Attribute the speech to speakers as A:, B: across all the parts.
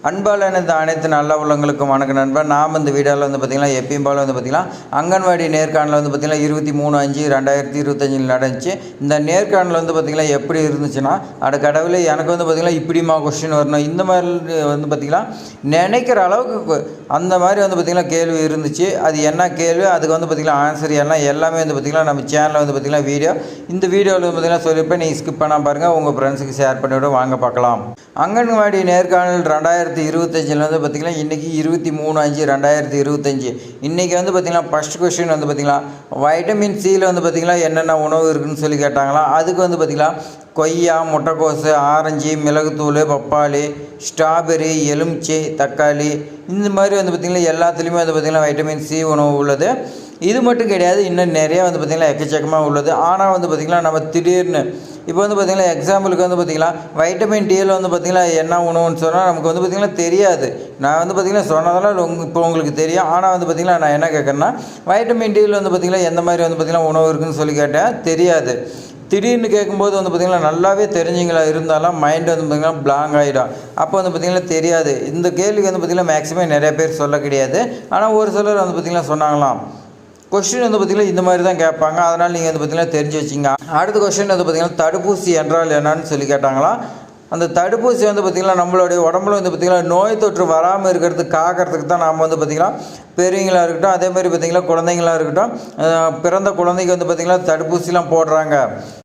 A: அன்பால் இந்த அனைத்து நல்ல உள்ளங்களுக்கும் வணக்கம் நண்பர். நாம் இந்த வீடியோவில் பார்த்திங்கன்னா எப்பயும் போல் பார்த்திங்கன்னா அங்கன்வாடி நேர்காணல் பார்த்திங்கன்னா 23/5/2025 நடந்துச்சு. இந்த நேர்காணல் பார்த்திங்கன்னா எப்படி இருந்துச்சுன்னா, அட கடவுளே எனக்கு பார்த்திங்கன்னா இப்படிமா கொஸ்டின் வரணும், இந்த மாதிரி பார்த்திங்கன்னா நினைக்கிற அளவுக்கு அந்த மாதிரி பார்த்திங்கன்னா கேள்வி இருந்துச்சு. அது என்ன கேள்வி, அதுக்கு பார்த்திங்கன்னா ஆன்சர் எல்லாமே பார்த்திங்கன்னா நம்ம சேனலில் பார்த்திங்கன்னா இந்த வீடியோவில் பார்த்திங்கன்னா சொல்லியிருப்பேன். நீங்கள் ஸ்கிப் பண்ணால் பாருங்கள், உங்கள் ஃப்ரெண்ட்ஸுக்கு ஷேர் பண்ணிவிட வாங்க பார்க்கலாம். அங்கன்வாடி நேர்காணல் 2025 பார்த்திங்கன்னா இன்றைக்கி 23/5/2025 இன்றைக்கி பார்த்திங்கன்னா ஃபஸ்ட் கொஸ்டின் பார்த்திங்கன்னா வைட்டமின் சியில் பார்த்திங்கன்னா என்னென்ன உணவு இருக்குதுன்னு சொல்லி கேட்டாங்களா. அதுக்கு பார்த்திங்கன்னா கொய்யா, முட்டைக்கோசு, ஆரஞ்சு, மிளகுத்தூள், பப்பாளி, ஸ்ட்ராபெரி, எலுமிச்சை, தக்காளி, இந்த மாதிரி பார்த்திங்கன்னா எல்லாத்துலேயுமே பார்த்திங்கன்னா வைட்டமின் சி உணவு உள்ளது. இது மட்டும் கிடையாது, இன்னும் நிறைய பார்த்திங்கன்னா எக்கச்சக்கமாக உள்ளது. ஆனால் பார்த்திங்கன்னா நம்ம திடீர்னு இப்போ பார்த்திங்கன்னா எக்ஸாம்பிளுக்கு பார்த்திங்கன்னா வைட்டமின் டியில் பார்த்திங்கன்னா என்ன உணவுன்னு சொன்னால் நமக்கு பார்த்திங்கன்னா தெரியாது. நான் பார்த்திங்கன்னா சொன்னதெல்லாம் இப்போ உங்களுக்கு தெரியும். ஆனால் பார்த்திங்கன்னா நான் என்ன கேட்குறேன்னா, வைட்டமின் டியில் பார்த்திங்கன்னா எந்த மாதிரி பார்த்திங்கன்னா உணவு இருக்குதுன்னு சொல்லி கேட்டேன், தெரியாது. திடீர்னு கேட்கும்போது பார்த்திங்கன்னா நல்லாவே தெரிஞ்சிங்களா இருந்தாலும் மைண்டு பார்த்திங்கன்னா பிளாங்க் ஆகிடும். அப்போ பார்த்திங்கன்னா தெரியாது. இந்த கேள்விக்கு பார்த்திங்கன்னா மேக்ஸிமம் நிறைய பேர் சொல்ல கிடையாது. ஆனால் ஒரு சிலர் பார்த்திங்கன்னா சொன்னாங்களாம், கொஸ்டின் பார்த்திங்கன்னா இந்த மாதிரி தான் கேட்பாங்க, அதனால் நீங்கள் பார்த்திங்கன்னா தெரிஞ்சு வச்சிங்க. அடுத்த கொஸ்டின் பார்த்திங்கன்னா தடுப்பூசி என்றால் என்னன்னு சொல்லி கேட்டாங்களா. அந்த தடுப்பூசி பார்த்திங்கன்னா நம்மளுடைய உடம்புல பார்த்திங்கன்னா நோய் தொற்று வராமல் இருக்கிறதுக்கு காக்கிறதுக்கு தான் நாம் பார்த்திங்கன்னா பெரியவங்களாக இருக்கட்டும், அதேமாதிரி பார்த்திங்கன்னா குழந்தைங்களாக இருக்கட்டும், பிறந்த குழந்தைக்கு பார்த்திங்கன்னா தடுப்பூசிலாம் போடுறாங்க.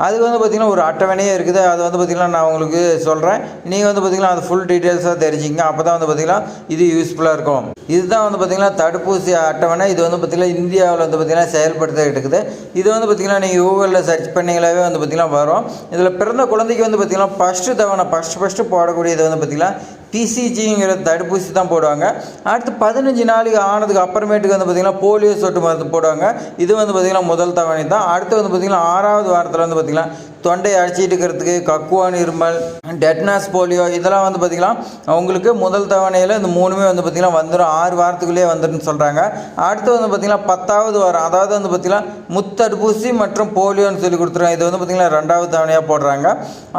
A: அதுக்கு பார்த்திங்கன்னா ஒரு அட்டவணையே இருக்குது. அது பார்த்திங்கன்னா நான் உங்களுக்கு சொல்கிறேன், நீங்கள் பார்த்திங்கன்னா அது ஃபுல் டீட்டெயில்ஸாக தெரிஞ்சிங்க. அப்போ தான் பார்த்திங்கன்னா இது யூஸ்ஃபுல்லாக இருக்கும். இதுதான் பார்த்திங்கன்னா தடுப்பூசி அட்டவணை. இது பார்த்திங்கன்னா இந்தியாவில் பார்த்திங்கன்னா செயல்படுத்த இருக்குது. இது பார்த்திங்கன்னா நீங்கள் கூகுளில் சர்ச் பண்ணிங்களாவே பார்த்திங்கன்னா வரும். இதில் பிறந்த குழந்தைக்கு பார்த்திங்கன்னா ஃபஸ்ட்டு போடக்கூடியது பார்த்திங்கன்னா பிசிஜிங்கிற தடுப்பூசி தான் போடுவாங்க. அடுத்து 15 நாளைக்கு ஆனதுக்கு அப்புறமேட்டுக்கு பார்த்திங்கன்னா போலியோ சொட்டு மருந்து போடுவாங்க. இது பார்த்திங்கன்னா முதல் தவணை தான். அடுத்து பார்த்திங்கன்னா 6வது வாரத்தில் பார்த்திங்கன்னா தொண்டை அடிச்சிட்டு இருக்கிறதுக்கு கக்குவான், இருமல், டெட்னாஸ், போலியோ இதெல்லாம் பார்த்திங்கன்னா அவங்களுக்கு முதல் தவணையில் இந்த 3மே பார்த்திங்கன்னா வந்துடும். 6 வாரத்துக்குள்ளேயே வந்துடுன்னு சொல்கிறாங்க. அடுத்து பார்த்திங்கன்னா 10வது வாரம், அதாவது பார்த்திங்கன்னா முத்தடுப்பூசி மற்றும் போலியோன்னு சொல்லி கொடுத்துருவாங்க. இது பார்த்திங்கன்னா 2வது தவணையாக போடுறாங்க.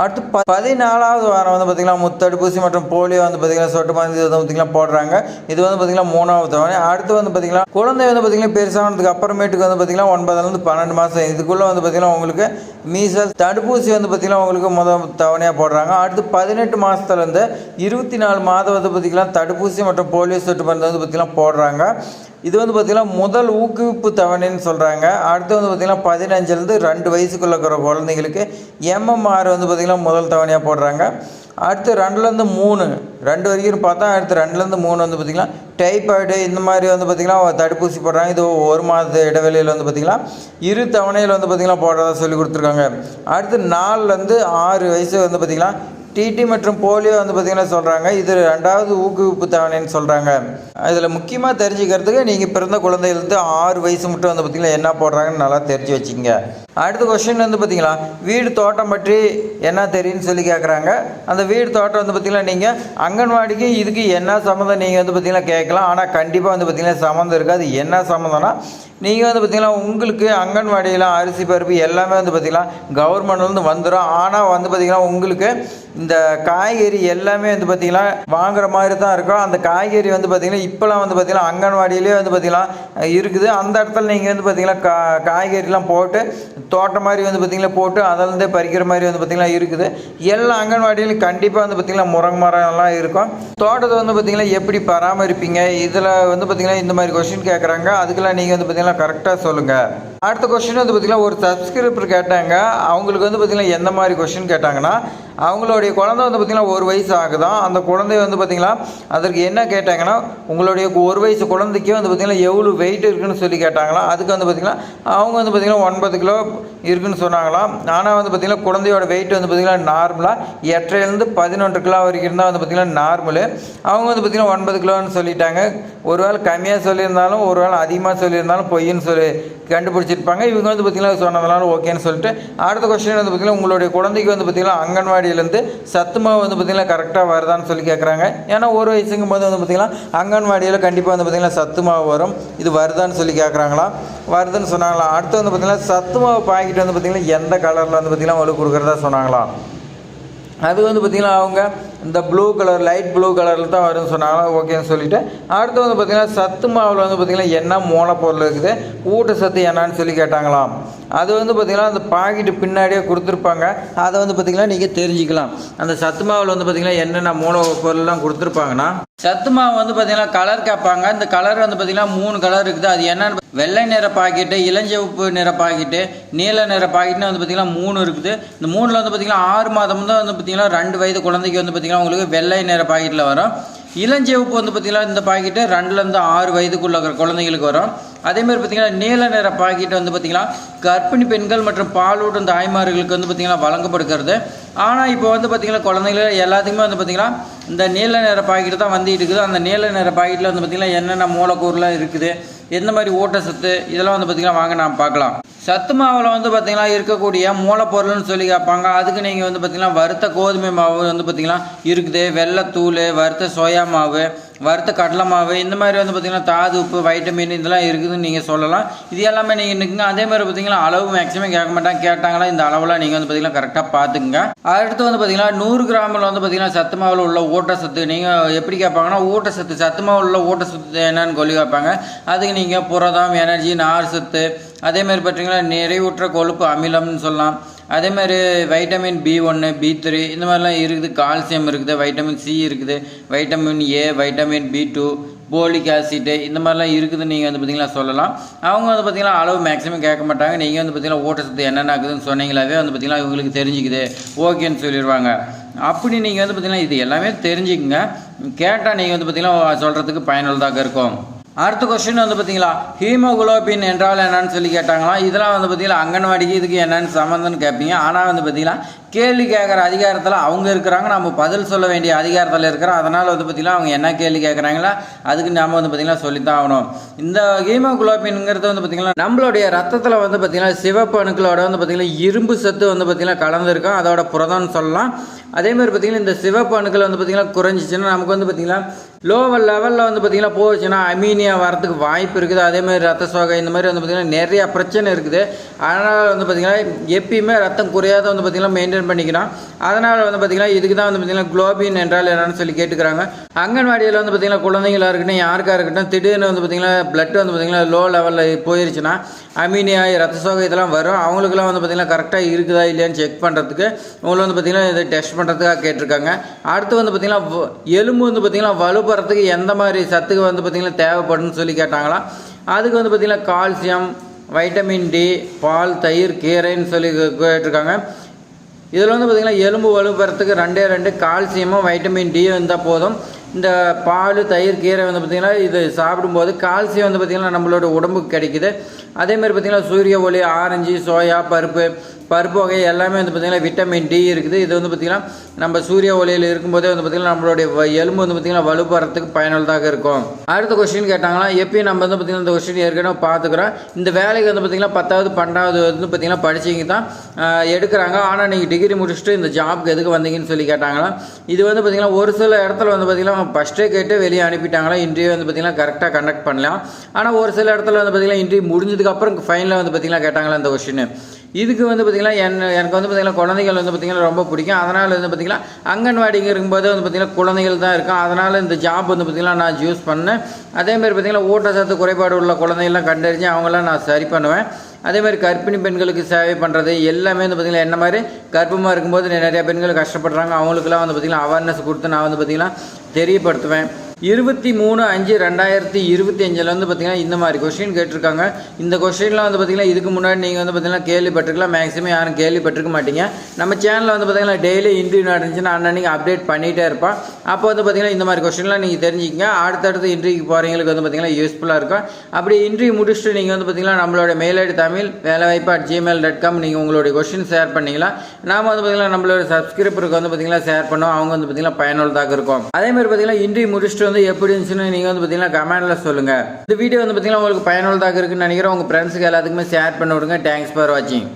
A: அடுத்து 14வது வாரம் பார்த்திங்கன்னா முத்தடுப்பூசி மற்றும் போலியோ பார்த்திங்கன்னா சொட்டு மருந்து பார்த்திங்கன்னா போடுறாங்க. இது பார்த்திங்கன்னா 3வது தவணை. அடுத்து பார்த்திங்கன்னா குழந்தை பார்த்திங்கன்னா பெருசானதுக்கு அப்புறமேட்டுக்கு பார்த்திங்கன்னா 9லேருந்து 12 மாதம் இதுக்குள்ளே பார்த்திங்கன்னா உங்களுக்கு மீசல் தடுப்பூசி பார்த்திங்கன்னா உங்களுக்கு முதல் தவணையாக போடுறாங்க. அடுத்து 18 மாதத்துலேருந்து 24 மாதம் பார்த்திங்கன்னா தடுப்பூசி மற்றும் போலியோ சொட்டு மருந்து பார்த்திங்கன்னா போடுறாங்க. இது பார்த்திங்கன்னா முதல் ஊக்குவிப்பு தவணைன்னு சொல்கிறாங்க. அடுத்து பார்த்திங்கன்னா 15லேருந்து 2 வயசுக்குள்ள இருக்கிற குழந்தைங்களுக்கு MMR பார்த்திங்கன்னா முதல் தவணையாக போடுறாங்க. அடுத்து 2லேருந்து 3 2 வரைக்கும் பார்த்தா அடுத்து 2லேருந்து 3 பார்த்திங்கன்னா டைபாய்டு இந்த மாதிரி பார்த்திங்கன்னா தடுப்பூசி போடுறாங்க. இது 1 மாத இடைவெளியில் பார்த்திங்கன்னா 2 தவணையில் பார்த்திங்கன்னா போடுறதா சொல்லி கொடுத்துருக்காங்க. அடுத்து 4லேருந்து 6 வயசு பார்த்திங்கன்னா டிடி மற்றும் போலியோ பார்த்திங்கன்னா சொல்கிறாங்க. இது 2வது ஊக்குவிப்பு தவணைன்னு சொல்கிறாங்க. இதில் முக்கியமாக தெரிஞ்சுக்கிறதுக்கு நீங்கள் பிறந்த குழந்தையிலேருந்து 6 வயசு மட்டும் பார்த்திங்கன்னா என்ன போடுறாங்கன்னு நல்லா தெரிஞ்சு வச்சுங்க. அடுத்த கொஸ்டின் பார்த்திங்கன்னா வீடு தோட்டம் பற்றி என்ன தெரியும்னு சொல்லி கேட்குறாங்க. அந்த வீடு தோட்டம் பார்த்திங்கன்னா நீங்கள் அங்கன்வாடிக்கு இதுக்கு என்ன சம்மந்தம் நீங்கள் பார்த்திங்கன்னா கேட்கலாம். ஆனால் கண்டிப்பாக பார்த்திங்கன்னா சம்மந்தம் இருக்காது. என்ன சம்மந்தம்னா நீங்கள் பார்த்திங்கன்னா உங்களுக்கு அங்கன்வாடியில் அரிசி பருப்பு எல்லாமே பார்த்திங்கன்னா கவர்மெண்ட்லேருந்து வந்துடும். ஆனால் பார்த்திங்கன்னா உங்களுக்கு இந்த காய்கறி எல்லாமே பார்த்திங்கன்னா வாங்குற மாதிரி தான் இருக்கும். அந்த காய்கறி பார்த்திங்கன்னா இப்போலாம் பார்த்திங்கன்னா அங்கன்வாடியிலே பார்த்திங்கன்னா இருக்குது. அந்த இடத்துல நீங்கள் பார்த்திங்கன்னா காய்கறிலாம் போட்டு தோட்டம் மாதிரி பார்த்திங்கன்னா போட்டு அதிலேருந்தே பறிக்கிற மாதிரி பார்த்திங்கன்னா இருக்குது. எல்லா அங்கன்வாடியிலும் கண்டிப்பாக பார்த்திங்கன்னா முருங்கை மரம்லாம் இருக்கும். தோட்டத்தை பார்த்திங்கன்னா எப்படி பராமரிப்பீங்க, இதில் பார்த்திங்கன்னா இந்த மாதிரி கொஸ்டின் கேட்குறாங்க. அதுக்கெல்லாம் நீங்கள் பார்த்திங்கன்னா கரெக்டாக சொல்லுங்கள். அடுத்த கொஸ்டின் பார்த்திங்கன்னா ஒரு சப்ஸ்கிரைபர் கேட்டாங்க. அவங்களுக்கு பார்த்திங்கன்னா எந்த மாதிரி கொஸ்டின் கேட்டாங்கன்னா, அவங்களுடைய குழந்தை பார்த்திங்கன்னா 1 வயசு ஆகுதான். அந்த குழந்தை பார்த்திங்கன்னா அதற்கு என்ன கேட்டாங்கன்னா, உங்களுடைய 1 வயசு குழந்தைக்கு பார்த்திங்கன்னா எவ்வளோ வெயிட் இருக்குதுன்னு சொல்லி கேட்டாங்களாம். அதுக்கு பார்த்திங்கன்னா அவங்க பார்த்திங்கன்னா 9 கிலோ இருக்குதுன்னு சொன்னாங்களாம். ஆனால் பார்த்திங்கன்னா குழந்தையோட வெயிட் பார்த்திங்கன்னா நார்மலாக 8லேருந்து 11 கிலோ வரைக்கும் இருந்தால் பார்த்திங்கன்னா நார்மலு. அவங்க பார்த்திங்கன்னா 9 கிலோன்னு சொல்லிட்டாங்க. ஒரு வேளை கம்மியாக சொல்லியிருந்தாலும் ஒரு வேளை அதிகமாக சொல்லியிருந்தாலும் பொய்ன்னு சொல்லி கண்டுபிடிச்சிருப்பாங்க. இவங்க பார்த்திங்கன்னா சொன்னதுனால ஓகேன்னு சொல்லிட்டு அடுத்த கொஸ்டின் பார்த்திங்கன்னா உங்களுடைய குழந்தைக்கு பார்த்திங்கன்னா அங்கன்வாடியிலேருந்து சத்து மாவு பார்த்திங்கன்னா கரெக்டாக வருதான்னு சொல்லி கேட்குறாங்க. ஏன்னா 1 வயசுங்கும் போது பார்த்திங்கன்னா அங்கன்வாடியில் கண்டிப்பாக பார்த்திங்கன்னா சத்து மாவு வரும். இது வருதான்னு சொல்லி கேட்குறாங்களா. வருதுன்னு சொன்னாங்களா. அடுத்து பார்த்திங்கன்னா சத்து மாவு பாக்கெட் பார்த்திங்கன்னா எந்த கலரில் பார்த்திங்கன்னா உங்களுக்கு கொடுக்குறதா சொன்னாங்களா. அது பார்த்திங்கன்னா அவங்க இந்த ப்ளூ கலர் லைட் ப்ளூ கலரில் தான் வரும்னு சொன்னாங்க. ஓகேன்னு சொல்லிவிட்டு அடுத்து வந்து பார்த்திங்கன்னா சத்து மாவில் வந்து பார்த்திங்கன்னா என்ன மூலப்பொருள் இருக்குது, ஊட்டச்சத்து என்னன்னு சொல்லி கேட்டாங்களாம். அது வந்து பார்த்திங்கன்னா அந்த பாக்கெட்டு பின்னாடியே கொடுத்துருப்பாங்க. அதை வந்து பார்த்திங்கன்னா நீங்கள் தெரிஞ்சுக்கலாம். அந்த சத்து மாவில் வந்து பார்த்திங்கன்னா என்னென்ன மூலப்பொருள்லாம் கொடுத்துருப்பாங்கன்னா, சத்து மாவு வந்து பார்த்திங்கன்னா கலர் கேட்பாங்க. இந்த கலர் வந்து பார்த்திங்கன்னா 3 கலர் இருக்குது. அது என்னென்னு வெள்ளை நிற பாக்கெட்டு, இளஞ்சிவப்பு நிற பாக்கெட்டு, நீல நிற பாக்கெட்டுன்னு வந்து பார்த்திங்கன்னா 3 இருக்குது. இந்த 3ல் வந்து பார்த்திங்கன்னா 6 மாதம் தான் வந்து பார்த்திங்கன்னா 2 வயது குழந்தைக்கு வந்து பார்த்திங்கன்னா உங்களுக்கு வெள்ளை நிற பாக்கெட்டில் வரும். இளஞ்சிவப்பு வந்து பார்த்திங்கன்னா இந்த பாக்கெட்டு 2லேருந்து 6 வயதுக்குள்ள குழந்தைங்களுக்கு வரும். அதேமாதிரி பார்த்திங்கன்னா நீல நிற பாக்கெட் வந்து பார்த்திங்கன்னா கர்ப்பிணி பெண்கள் மற்றும் பாலூட்டும் தாய்மார்களுக்கு வந்து பார்த்திங்கன்னா வழங்கப்படுகிறது. ஆனால் இப்போ வந்து பார்த்திங்கன்னா குழந்தைகள் எல்லாத்துக்குமே வந்து பார்த்திங்கன்னா இந்த நீல நிற பாக்கெட்டு தான் வந்துட்டு இருக்குது. அந்த நீல நிற பாக்கெட்டில் வந்து பார்த்திங்கன்னா என்னென்ன மூலக்கூறுலாம் இருக்குது, எந்த மாதிரி ஊட்டச்சத்து, இதெல்லாம் வந்து பார்த்திங்கன்னா வாங்க நாம் பார்க்கலாம். சத்து மாவில் வந்து பார்த்திங்கன்னா இருக்கக்கூடிய மூலப்பொருள்னு சொல்லி கேட்பாங்க. அதுக்கு நீங்கள் வந்து பார்த்திங்கன்னா வறுத்த கோதுமை மாவு வந்து பார்த்திங்கன்னா இருக்குது, வெள்ளைத்தூள், வறுத்த சோயா மாவு, வறுத்த கடலை மாவு, இந்த மாதிரி வந்து பார்த்திங்கன்னா தாது உப்பு, வைட்டமின் இதெல்லாம் இருக்குதுன்னு நீங்கள் சொல்லலாம். இது எல்லாமே நீங்கள் நிற்குங்க. அதே மாதிரி பார்த்திங்கன்னா அளவு மேக்ஸிமம் கேட்க மாட்டாங்க. கேட்டாங்களா இந்த அளவெல்லாம் நீங்கள் வந்து பார்த்திங்கன்னா கரெக்டாக பார்த்துக்குங்க. அடுத்து வந்து பார்த்திங்கன்னா 100 கிராமில் வந்து பார்த்திங்கன்னா சத்து மாவில் உள்ள ஊட்டச்சத்து நீங்கள் எப்படி கேட்பாங்கன்னா ஊட்டச்சத்து, சத்து மாவில் உள்ள ஊட்டச்சத்து என்னன்னு சொல்லி கேட்பாங்க. அதுக்கு நீங்கள் புரதம், எனர்ஜி, நார் சத்து, அதேமாதிரி பார்த்திங்கன்னா நிறைவுற்ற கொழுப்பு அமிலம்னு சொல்லலாம். அதேமாதிரி வைட்டமின் B1, B3 இந்த மாதிரிலாம் இருக்குது. கால்சியம் இருக்குது, வைட்டமின் C இருக்குது, vitamin A, vitamin B2, folic acid, இந்த மாதிரிலாம் இருக்குதுன்னு நீங்கள் வந்து பார்த்திங்கன்னா சொல்லலாம். அவங்க வந்து பார்த்திங்கன்னா அளவு மேக்ஸிமம் கேட்க மாட்டாங்க. நீங்கள் வந்து பார்த்திங்கன்னா ஊட்டச்சத்து என்னென்ன ஆகுதுன்னு சொன்னீங்களாவே வந்து பார்த்திங்கன்னா இவங்களுக்கு தெரிஞ்சுக்குது, ஓகேன்னு சொல்லிடுவாங்க. அப்படி நீங்கள் வந்து பார்த்திங்கன்னா இது எல்லாமே தெரிஞ்சுக்குங்க. கேட்டால் நீங்கள் வந்து பார்த்திங்கன்னா சொல்கிறதுக்கு பயனுள்ளதாக இருக்கும். அடுத்த கொஸ்டின் வந்து பார்த்தீங்களா, ஹீமோகுளோபின் என்றால் என்னன்னு சொல்லி கேட்டாங்களா. இதெல்லாம் வந்து பார்த்தீங்கன்னா அங்கன்வாடிக்கு இதுக்கு என்னென்னு சம்மந்தம்னு கேட்பீங்க. ஆனால் வந்து பார்த்தீங்கன்னா கேள்வி கேட்குற அதிகாரத்தில் அவங்க இருக்கிறாங்க, நம்ம பதில் சொல்ல வேண்டிய அதிகாரத்தில் இருக்கிறோம். அதனால் வந்து பார்த்திங்கன்னா அவங்க என்ன கேள்வி கேட்குறாங்களா அதுக்கு நாம் வந்து பார்த்திங்கன்னா சொல்லித்தான் ஆகணும். இந்த ஹீமோகுளோபின்ங்கிறது வந்து பார்த்திங்கன்னா நம்மளுடைய ரத்தத்தில் வந்து பார்த்திங்கன்னா சிவப்பு அணுக்களோட வந்து பார்த்திங்கன்னா இரும்பு சத்து வந்து பார்த்திங்கன்னா கலந்துருக்கும். அதோட புரதம்னு சொல்லலாம். அதேமாதிரி பார்த்திங்கன்னா இந்த சிவப்பு அணுக்கள் வந்து பார்த்திங்கன்னா குறைஞ்சிச்சுன்னா நமக்கு வந்து பார்த்திங்கன்னா லோவல் லெவலில் வந்து பார்த்திங்கன்னா போச்சுன்னா அமீனியா வரதுக்கு வாய்ப்பு இருக்குது. அதேமாதிரி ரத்த சோகை இந்த மாதிரி வந்து பார்த்திங்கன்னா நிறையா பிரச்சனை இருக்குது. அதனால் வந்து பார்த்திங்கன்னா எப்பயுமே ரத்தம் குறையாத வந்து பார்த்திங்கன்னா மெயின்டைன் பண்ணிக்கிறோம். அதனால் வந்து பார்த்திங்கன்னா இதுக்கு தான் வந்து பார்த்திங்கன்னா குளோபின் என்றால் என்னன்னு சொல்லி கேட்டுக்கிறாங்க. அங்கன்வாடியில் வந்து பார்த்திங்கன்னா குழந்தைங்களாக இருக்கட்டும் யாருக்காக இருக்கட்டும் திடீர்னு வந்து பார்த்திங்கன்னா பிளட் வந்து பார்த்திங்கன்னா லோ லெவலில் போயிருச்சுன்னா அமீனியா, ரத்த சோகை இதெல்லாம் வரும். அவங்களுக்குலாம் வந்து பார்த்திங்கன்னா கரெக்டாக இருக்குதா இல்லையான்னு செக் பண்ணுறதுக்கு உங்களை வந்து பார்த்திங்கன்னா இதை டெஸ்ட் பண்ணுறதுக்காக கேட்டிருக்காங்க. அடுத்து வந்து பார்த்திங்கன்னா எலும்பு வந்து பார்த்திங்கன்னா வலுப்படுறதுக்கு எந்த மாதிரி சத்துக்கு வந்து பார்த்திங்கன்னா தேவைப்படுன்னு சொல்லி கேட்டாங்களா. அதுக்கு வந்து பார்த்திங்கன்னா கால்சியம், வைட்டமின் D, பால், தயிர், கீரைன்னு சொல்லி கேட்டிருக்காங்க. இதில் வந்து பார்த்திங்கன்னா எலும்பு வலுப்படுறதுக்கு 2 கால்சியமும் வைட்டமின் D இருந்தால் போதும். இந்த பால், தயிர், கீரை வந்து பார்த்திங்கன்னா இது சாப்பிடும்போது கால்சியம் வந்து பார்த்திங்கன்னா நம்மளோட உடம்புக்கு கிடைக்குது. அதேமாதிரி பார்த்திங்கன்னா சூரிய ஒளி, ஆரஞ்சு, சோயா, பருப்பு வகை எல்லாமே வந்து பார்த்திங்கன்னா விட்டமின் D இருக்குது. இது வந்து பார்த்திங்கன்னா நம்ம சூரிய ஒளியில் இருக்கும்போதே வந்து பார்த்திங்கன்னா நம்மளுடைய எலும்பு வந்து பார்த்திங்கன்னா வலுப்படுறதுக்கு பயனுள்ளதாக இருக்கும். அடுத்த கொஸ்டின் கேட்டாங்களா, எப்பயும் நம்ம வந்து பார்த்திங்கன்னா இந்த கொஸ்டின் ஏற்கனவே பார்த்துக்கிறோம். இந்த வேலைக்கு வந்து பார்த்திங்கன்னா 10வது 12வது வந்து பார்த்திங்கன்னா படிச்சிங்க தான் எடுக்கிறாங்க. ஆனால் நீங்கள் டிகிரி முடிச்சுட்டு இந்த ஜாப்க்கு எதுக்கு வந்தீங்கன்னு சொல்லி கேட்டாங்களா. இது வந்து பார்த்திங்கன்னா ஒரு சில இடத்துல வந்து பார்த்திங்கன்னா ஃபஸ்ட்டே கேட்டு வெளியே அனுப்பிட்டாங்களா. இன்டர்வியூ வந்து பார்த்திங்கன்னா கரெக்டாக கண்டக்ட் பண்ணலாம். ஆனால் ஒரு சில இடத்துல வந்து பார்த்திங்கன்னா இன்டர்வியூ முடிஞ்சதுக்கப்புறம் ஃபைனலாக வந்து பார்த்திங்கன்னா கேட்டாங்களா இந்த கொஸ்டின். இதுக்கு வந்து பார்த்திங்கன்னா எனக்கு வந்து பார்த்திங்கன்னா குழந்தைகள் வந்து பார்த்திங்கன்னா ரொம்ப பிடிக்கும். அதனால் வந்து பார்த்திங்கன்னா அங்கன்வாடிங்க இருக்கும்போது வந்து பார்த்திங்கன்னா குழந்தைகள் தான் இருக்கும். அதனால் இந்த ஜாப் வந்து பார்த்திங்கன்னா நான் சூஸ் பண்ணேன். அதேமாதிரி பார்த்திங்கன்னா ஊட்டச்சத்து குறைபாடு உள்ள குழந்தைகள்லாம் கண்டறிஞ்சு அவங்களாம் நான் சரி பண்ணுவேன். அதேமாதிரி கர்ப்பிணி பெண்களுக்கு சேவை பண்ணுறது எல்லாமே வந்து பார்த்திங்கன்னா என்ன மாதிரி கர்ப்பமாக இருக்கும்போது நிறையா பெண்கள் கஷ்டப்படுறாங்க. அவங்களுக்குலாம் வந்து பார்த்திங்கன்னா அவேர்னஸ் கொடுத்து நான் வந்து பார்த்திங்கன்னா தெரியப்படுத்துவேன். 23/5/2025 வந்து பார்த்திங்கன்னா இந்த மாதிரி கொஸ்டின் கேட்டிருக்காங்க. இந்த கொஸ்டின்லாம் வந்து பார்த்திங்கன்னா இதுக்கு முன்னாடி நீங்கள் வந்து பார்த்திங்கன்னா கேள்விப்பட்டிருக்கலாம். மேக்ஸிமம் யாரும் கேள்விப்பட்டிருக்க மாட்டீங்க. நம்ம சேனலில் வந்து பார்த்திங்கன்னா டெய்லி இன்டர்வியூ நடந்துச்சுன்னா அன்னன்னைக்கு அப்டேட் பண்ணிகிட்டே இருப்பேன். அப்போ வந்து பார்த்திங்கன்னா இந்த மாதிரி கொஸ்டின்லாம் நீங்கள் தெரிஞ்சுக்கிங்க. அடுத்தடுத்து இன்டர்வியூக்கு போகிறவங்களுக்கு வந்து பார்த்திங்கன்னா யூஸ்ஃபுல்லாக இருக்கும். அப்படி இன்டர்வியூ முடிச்சுட்டு நீங்கள் வந்து பார்த்திங்கன்னா நம்மளோட மெயில் ஐடி tamil@gmail.com நீங்கள் உங்களுடைய கொஸ்டின் ஷேர் பண்ணிங்களா. நாம் வந்து பார்த்திங்கன்னா நம்மளோட சப்ஸ்கிரைபருக்கு வந்து பார்த்திங்கன்னா ஷேர் பண்ணோம். அவங்க வந்து பார்த்திங்கன்னா பயனுள்ளதாக இருக்கும். அதேமாதிரி பார்த்திங்கன்னா இன்டர்வியூ முடிச்சுட்டு வந்து எப்படி இருந்துச்சுன்னு நீங்கள் வந்து பார்த்தீங்கன்னா கமெண்ட்டில் சொல்லுங்கள். இந்த வீடியோ வந்து பார்த்தீங்கன்னா உங்களுக்கு பயனுள்ளதாக இருக்குன்னு நினைக்கிறேன். உங்கள் ஃப்ரெண்ட்ஸுக்கு எல்லாத்துக்குமே ஷேர் பண்ணி விடுங்க. தேங்க்ஸ் ஃபார் வாட்சிங்.